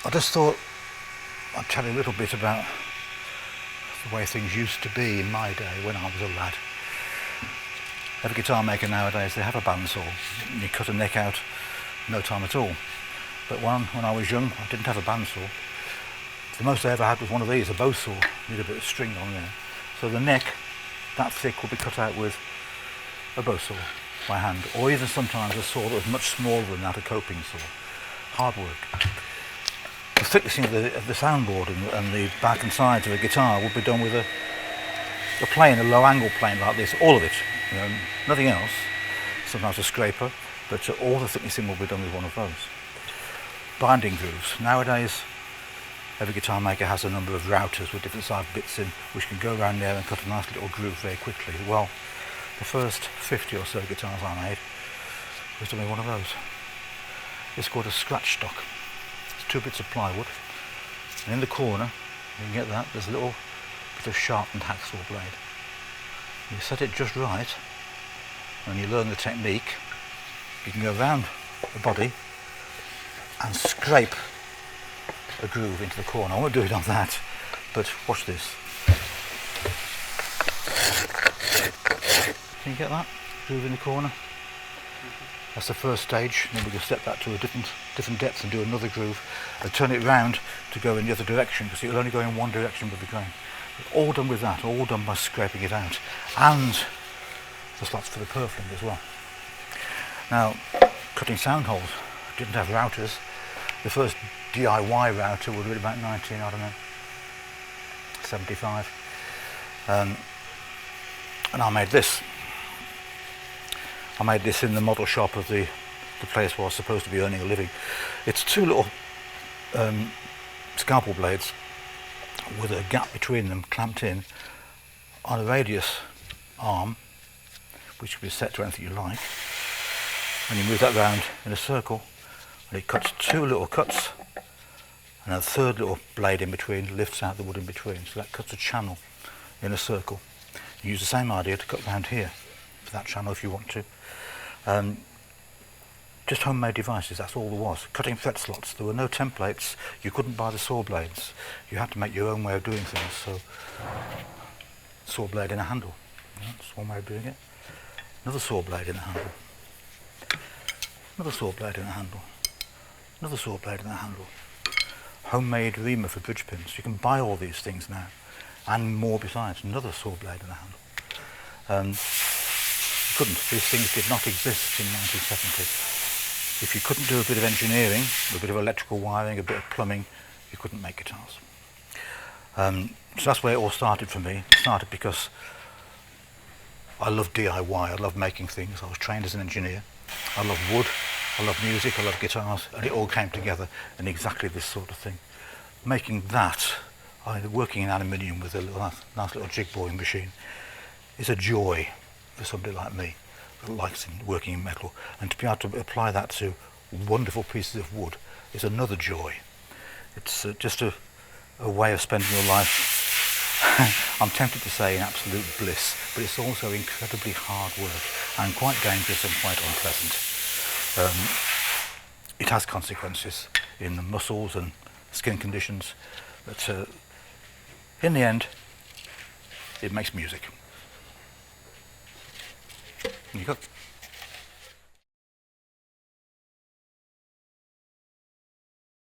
I just thought I'd tell you a little bit about the way things used to be in my day when I was a lad. Every guitar maker nowadays, they have a bandsaw. You cut a neck out no time at all. But when I was young, I didn't have a bandsaw. The most I ever had was one of these, a bow saw. Need a bit of string on there. So the neck, that thick, would be cut out with a bow saw by hand, or even sometimes a saw that was much smaller than that, a coping saw. Hard work. The thickness of the soundboard and the back and sides of a guitar would be done with a plane, a low angle plane like this, all of it, nothing else. Sometimes a scraper, but all the thicknessing will be done with one of those. Binding grooves. Nowadays, every guitar maker has a number of routers with different sized bits in, which can go around there and cut a nice little groove very quickly. Well, the first 50 or so guitars I made was done with one of those. It's called a scratch stock. It's 2 bits of plywood, and in the corner, you can get that, there's a little bit of sharpened hacksaw blade. You set it just right, and you learn the technique. You can go around the body and scrape a groove into the corner. I won't do it on that, but watch this. Can you get that groove in the corner? That's the first stage. Then we can step that to a different depth and do another groove and turn it round to go in the other direction, because it will only go in one direction with the grain. All done with that, all done by scraping it out, and the slots for the purfling as well. Now, cutting sound holes. Didn't have routers. The first DIY router would have been about 75. And I made this. I made this in the model shop of the place where I was supposed to be earning a living. It's 2 little scalpel blades with a gap between them clamped in on a radius arm, which can be set to anything you like. And you move that round in a circle, and it cuts 2 little cuts, and a third little blade in between lifts out the wood in between. So that cuts a channel in a circle. You use the same idea to cut round here for that channel if you want to. Just homemade devices, that's all there was. Cutting fret slots, there were no templates. You couldn't buy the saw blades. You had to make your own way of doing things. So, saw blade in a handle. That's one way of doing it. Another saw blade in a handle. Another saw blade in a handle. Another saw blade in a handle. Homemade reamer for bridge pins. You can buy all these things now, and more besides. Another saw blade in a handle. You couldn't. These things did not exist in 1970. If you couldn't do a bit of engineering, a bit of electrical wiring, a bit of plumbing, you couldn't make guitars. So that's where it all started for me. It started because I love DIY. I love making things. I was trained as an engineer. I love wood, I love music, I love guitars, and it all came together in exactly this sort of thing. Making that, working in aluminium with a nice little jig boring machine, is a joy for somebody like me that likes working in metal. And to be able to apply that to wonderful pieces of wood is another joy. It's just a way of spending your life. I'm tempted to say in absolute bliss, but it's also incredibly hard work and quite dangerous and quite unpleasant. It has consequences in the muscles and skin conditions, but in the end, it makes music. You go.